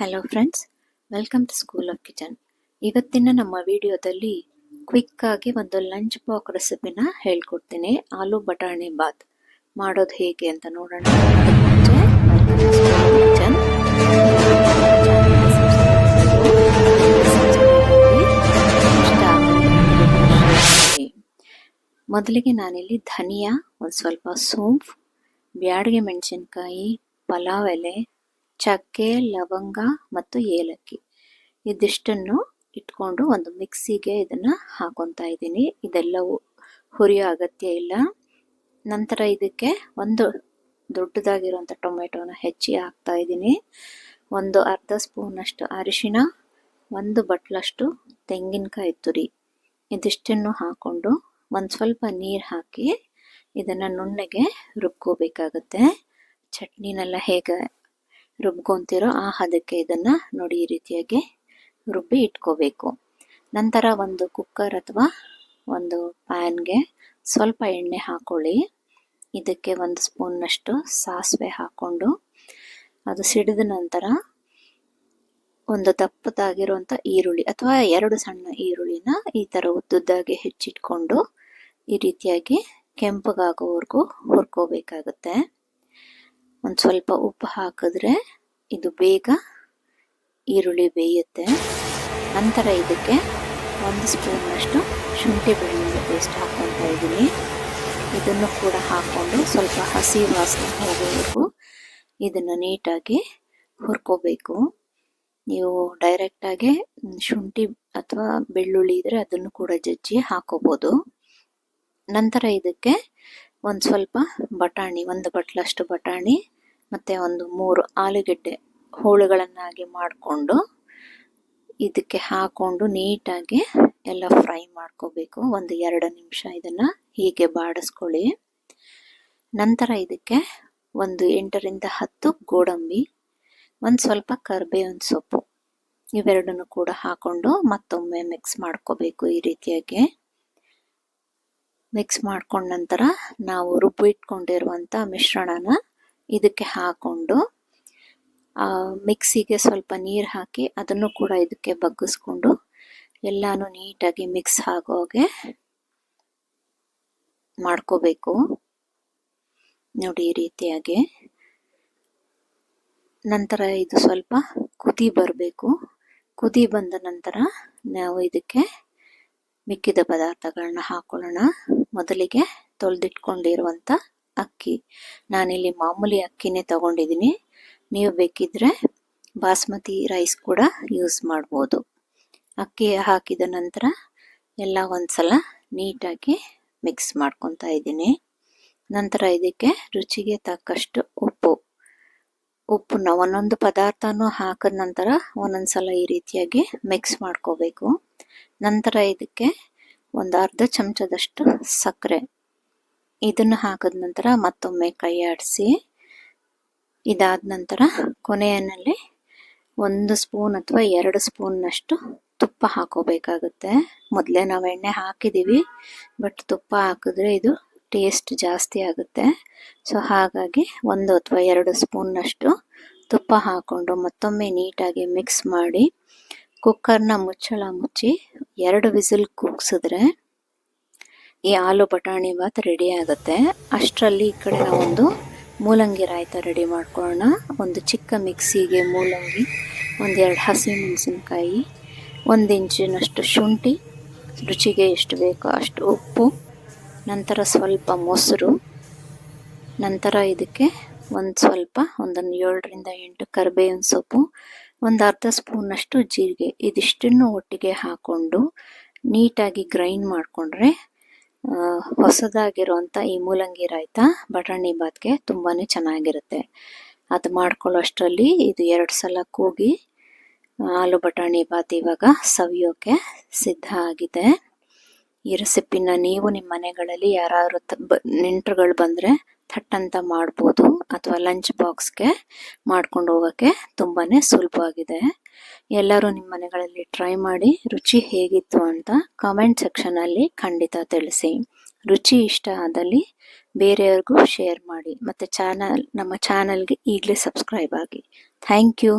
Hello friends, welcome to school of kitchen. ಇವತ್ತಿನ ನಮ್ಮ ವಿಡಿಯೋದಲ್ಲಿ ಕ್ವಿಕ್ ಆಗಿ ಒಂದು ಲಂಚ್ ಬಾಕ್ಸ್ ರೆಸಿಪಿನ ಹೇಳ್ಕೊಡ್ತೀನಿ. ಆಲೂ ಬಟಾಣಿ ಬಾತ್ ಮಾಡೋದು ಹೇಗೆ ಅಂತ ನೋಡೋಣ. ಮೊದಲಿಗೆ ನಾನಿಲ್ಲಿ ಧನಿಯಾ, ಒಂದು ಸ್ವಲ್ಪ ಸೋಂಪು, ಬ್ಯಾಡಗೆ ಮೆಣಸಿನ್ಕಾಯಿ, ಪಲಾವ್ ಎಲೆ, ಚಕ್ಕೆ, ಲವಂಗ ಮತ್ತು ಏಲಕ್ಕಿ ಇದಿಷ್ಟನ್ನು ಇಟ್ಕೊಂಡು ಒಂದು ಮಿಕ್ಸಿಗೆ ಇದನ್ನು ಹಾಕೊತಾ ಇದ್ದೀನಿ. ಇದೆಲ್ಲವೂ ಹುರಿಯೋ ಅಗತ್ಯ ಇಲ್ಲ. ನಂತರ ಇದಕ್ಕೆ ಒಂದು ದೊಡ್ಡದಾಗಿರುವಂಥ ಟೊಮೆಟೊನ ಹೆಚ್ಚಿ ಹಾಕ್ತಾ ಇದ್ದೀನಿ. ಒಂದು ಅರ್ಧ ಸ್ಪೂನಷ್ಟು ಅರಿಶಿಣ, ಒಂದು ಬಟ್ಲಷ್ಟು ತೆಂಗಿನಕಾಯಿ ತುರಿ ಇದಿಷ್ಟನ್ನು ಹಾಕ್ಕೊಂಡು ಒಂದು ಸ್ವಲ್ಪ ನೀರು ಹಾಕಿ ಇದನ್ನು ನುಣ್ಣಗೆ ರುಬ್ಕೋಬೇಕಾಗತ್ತೆ. ಚಟ್ನಿನೆಲ್ಲ ಹೇಗೆ ರುಬ್ಕೊತಿರೋ ಆ ಹದಕ್ಕೆ ಇದನ್ನು ನೋಡಿ ಈ ರೀತಿಯಾಗಿ ರುಬ್ಬಿ ಇಟ್ಕೋಬೇಕು. ನಂತರ ಒಂದು ಕುಕ್ಕರ್ ಅಥವಾ ಒಂದು ಪ್ಯಾನ್ಗೆ ಸ್ವಲ್ಪ ಎಣ್ಣೆ ಹಾಕೊಳ್ಳಿ. ಇದಕ್ಕೆ ಒಂದು ಸ್ಪೂನ್ನಷ್ಟು ಸಾಸಿವೆ ಹಾಕ್ಕೊಂಡು ಅದು ಸಿಡಿದ ನಂತರ ಒಂದು ದಪ್ಪದಾಗಿರುವಂಥ ಈರುಳ್ಳಿ ಅಥವಾ 2 ಸಣ್ಣ ಈರುಳ್ಳಿನ ಈ ಥರ ಉದ್ದುದ್ದಾಗಿ ಹೆಚ್ಚಿಟ್ಕೊಂಡು ಈ ರೀತಿಯಾಗಿ ಕೆಂಪಗಾಗೋವರೆಗೂ ಹುರ್ಕೋಬೇಕಾಗುತ್ತೆ. ಒಂದು ಸ್ವಲ್ಪ ಉಪ್ಪು ಹಾಕಿದ್ರೆ ಇದು ಬೇಗ ಈರುಳ್ಳಿ ಬೇಯುತ್ತೆ. ನಂತರ ಇದಕ್ಕೆ 1 ಸ್ಪೂನಷ್ಟು ಶುಂಠಿ ಬೆಳ್ಳುಳ್ಳಿ ಪೇಸ್ಟ್ ಹಾಕ್ಕೊತಾ ಇದ್ದೀನಿ. ಇದನ್ನು ಕೂಡ ಹಾಕ್ಕೊಂಡು ಸ್ವಲ್ಪ ಹಸಿ ವಾಸನೆ ಹೋಗೋವರೆಗೂ ಇದನ್ನು ನೀಟಾಗಿ ಹುರ್ಕೋಬೇಕು. ನೀವು ಡೈರೆಕ್ಟಾಗಿ ಶುಂಠಿ ಅಥವಾ ಬೆಳ್ಳುಳ್ಳಿ ಇದ್ದರೆ ಅದನ್ನು ಕೂಡ ಜಜ್ಜಿ ಹಾಕೋಬೋದು. ನಂತರ ಇದಕ್ಕೆ ಒಂದು ಸ್ವಲ್ಪ ಬಟಾಣಿ, 1 ಬಟ್ಲಷ್ಟು ಬಟಾಣಿ ಮತ್ತು ಒಂದು 3 ಆಲೂಗೆಡ್ಡೆ ಹೋಳುಗಳನ್ನಾಗಿ ಮಾಡಿಕೊಂಡು ಇದಕ್ಕೆ ಹಾಕ್ಕೊಂಡು ನೀಟಾಗಿ ಎಲ್ಲ ಫ್ರೈ ಮಾಡ್ಕೋಬೇಕು. ಒಂದು 2 ನಿಮಿಷ ಇದನ್ನು ಹೀಗೆ ಬಾಡಿಸ್ಕೊಳ್ಳಿ. ನಂತರ ಇದಕ್ಕೆ ಒಂದು 8 ರಿಂದ 10 ಗೋಡಂಬಿ, ಒಂದು ಸ್ವಲ್ಪ ಕರಿಬೇವಿನ ಸೊಪ್ಪು ಇವೆರಡನ್ನು ಕೂಡ ಹಾಕ್ಕೊಂಡು ಮತ್ತೊಮ್ಮೆ ಮಿಕ್ಸ್ ಮಾಡ್ಕೋಬೇಕು. ಈ ರೀತಿಯಾಗಿ ಮಿಕ್ಸ್ ಮಾಡ್ಕೊಂಡ ನಂತರ ನಾವು ರುಬ್ಬಿಟ್ಕೊಂಡಿರುವಂಥ ಮಿಶ್ರಣನ ಇದಕ್ಕೆ ಹಾಕ್ಕೊಂಡು ಮಿಕ್ಸಿಗೆ ಸ್ವಲ್ಪ ನೀರು ಹಾಕಿ ಅದನ್ನು ಕೂಡ ಇದಕ್ಕೆ ಬಗ್ಗಿಸ್ಕೊಂಡು ಎಲ್ಲಾನು ನೀಟಾಗಿ ಮಿಕ್ಸ್ ಆಗೋಗೆ ಮಾಡ್ಕೋಬೇಕು. ನೋಡಿ ಈ ರೀತಿಯಾಗಿ. ನಂತರ ಇದು ಸ್ವಲ್ಪ ಕುದಿ ಬರಬೇಕು. ಕುದಿ ಬಂದ ನಂತರ ನಾವು ಇದಕ್ಕೆ ಮಿಕ್ಕಿದ ಪದಾರ್ಥಗಳನ್ನ ಹಾಕೊಳ್ಳೋಣ. ಮೊದಲಿಗೆ ತೊಳೆದಿಟ್ಕೊಂಡಿರುವಂಥ ಅಕ್ಕಿ, ನಾನಿಲ್ಲಿ ಮಾಮೂಲಿ ಅಕ್ಕಿನೇ ತಗೊಂಡಿದ್ದೀನಿ. ನೀವು ಬೇಕಿದ್ರೆ ಬಾಸ್ಮತಿ ರೈಸ್ ಕೂಡ ಯೂಸ್ ಮಾಡ್ಬೋದು. ಅಕ್ಕಿ ಹಾಕಿದ ನಂತರ ಎಲ್ಲ ಒಂದ್ಸಲ ನೀಟಾಗಿ ಮಿಕ್ಸ್ ಮಾಡ್ಕೊತಾ ಇದ್ದೀನಿ. ನಂತರ ಇದಕ್ಕೆ ರುಚಿಗೆ ತಕ್ಕಷ್ಟು ಉಪ್ಪನ್ನ ಒಂದೊಂದು ಪದಾರ್ಥನೂ ಹಾಕಿದ ನಂತರ ಒಂದೊಂದು ಸಲ ಈ ರೀತಿಯಾಗಿ ಮಿಕ್ಸ್ ಮಾಡ್ಕೋಬೇಕು. ನಂತರ ಇದಕ್ಕೆ ಒಂದು ಅರ್ಧ ಚಮಚದಷ್ಟು ಸಕ್ಕರೆ ಇದನ್ನು ಹಾಕಿದ ನಂತರ ಮತ್ತೊಮ್ಮೆ ಕೈ ಆಡಿಸಿ, ಇದಾದ ನಂತರ ಕೊನೆಯಲ್ಲಿ 1 ಸ್ಪೂನ್ ಅಥವಾ 2 ಸ್ಪೂನ್ನಷ್ಟು ತುಪ್ಪ ಹಾಕೋಬೇಕಾಗುತ್ತೆ. ಮೊದಲೇ ನಾವು ಎಣ್ಣೆ ಹಾಕಿದ್ದೀವಿ, ಬಟ್ ತುಪ್ಪ ಹಾಕಿದ್ರೆ ಇದು ಟೇಸ್ಟ್ ಜಾಸ್ತಿ ಆಗುತ್ತೆ. ಸೊ ಹಾಗಾಗಿ 1 ಅಥವಾ 2 ಸ್ಪೂನ್ನಷ್ಟು ತುಪ್ಪ ಹಾಕ್ಕೊಂಡು ಮತ್ತೊಮ್ಮೆ ನೀಟಾಗಿ ಮಿಕ್ಸ್ ಮಾಡಿ ಕುಕ್ಕರ್ನ ಮುಚ್ಚಳ ಮುಚ್ಚಿ 2 ವಿಸಿಲ್ ಕೂಗಿಸಿದ್ರೆ ಈ ಆಲೂ ಬಟಾಣಿ ಬಾತ್ ರೆಡಿ ಆಗುತ್ತೆ. ಅಷ್ಟರಲ್ಲಿ ಈ ಕಡೆ ನಾವೊಂದು ಮೂಲಂಗಿ ರಾಯ್ತ ರೆಡಿ ಮಾಡ್ಕೊಳ್ಳೋಣ. ಒಂದು ಚಿಕ್ಕ ಮಿಕ್ಸಿಗೆ ಮೂಲಂಗಿ, 1-2 ಹಸಿ ಮೆಣಸಿನ್ಕಾಯಿ, 1 ಇಂಚಿನಷ್ಟು ಶುಂಠಿ, ರುಚಿಗೆ ಎಷ್ಟು ಬೇಕೋ ಅಷ್ಟು ಉಪ್ಪು, ನಂತರ ಸ್ವಲ್ಪ ಮೊಸರು, ನಂತರ ಇದಕ್ಕೆ ಒಂದು 7 ರಿಂದ 8 ಕರಿಬೇವಿನ ಸೊಪ್ಪು, ಒಂದು ಅರ್ಧ ಸ್ಪೂನಷ್ಟು ಜೀರಿಗೆ ಇದಿಷ್ಟನ್ನು ಒಟ್ಟಿಗೆ ಹಾಕ್ಕೊಂಡು ನೀಟಾಗಿ ಗ್ರೈಂಡ್ ಮಾಡಿಕೊಂಡ್ರೆ ಹೊಸದಾಗಿರುವಂಥ ಈ ಮೂಲಂಗಿ ರಾಯ್ತ ಬಟಾಣಿ ಬಾತ್ಗೆ ತುಂಬಾ ಚೆನ್ನಾಗಿರುತ್ತೆ. ಅದು ಮಾಡ್ಕೊಳ್ಳೋ ಅಷ್ಟರಲ್ಲಿ ಇದು 2 ಸಲ ಕೂಗಿ ಆಲೂ ಬಟಾಣಿ ಬಾತ್ ಇವಾಗ ಸವಿಯೋಕೆ ಸಿದ್ಧ ಆಗಿದೆ. ಈ ರೆಸಿಪಿನ ನೀವು ನಿಮ್ಮ ಮನೆಗಳಲ್ಲಿ ಯಾರಾದರೂ ನೆಂಟರುಗಳು ಬಂದರೆ ಥಟ್ಟಂತ ಮಾಡ್ಬೋದು, ಅಥವಾ ಲಂಚ್ ಬಾಕ್ಸ್ಗೆ ಮಾಡ್ಕೊಂಡು ಹೋಗೋಕ್ಕೆ ತುಂಬಾ ಸುಲಭವಾಗಿದೆ. ಎಲ್ಲರೂ ನಿಮ್ಮ ಮನೆಗಳಲ್ಲಿ ಟ್ರೈ ಮಾಡಿ ರುಚಿ ಹೇಗಿತ್ತು ಅಂತ ಕಾಮೆಂಟ್ ಸೆಕ್ಷನಲ್ಲಿ ಖಂಡಿತ ತಿಳಿಸಿ. ರುಚಿ ಇಷ್ಟ ಆದಲ್ಲಿ ಬೇರೆಯವ್ರಿಗೂ ಶೇರ್ ಮಾಡಿ, ಮತ್ತು ನಮ್ಮ ಚಾನಲ್ಗೆ ಈಗಲೇ ಸಬ್ಸ್ಕ್ರೈಬ್ ಆಗಿ. Thank you.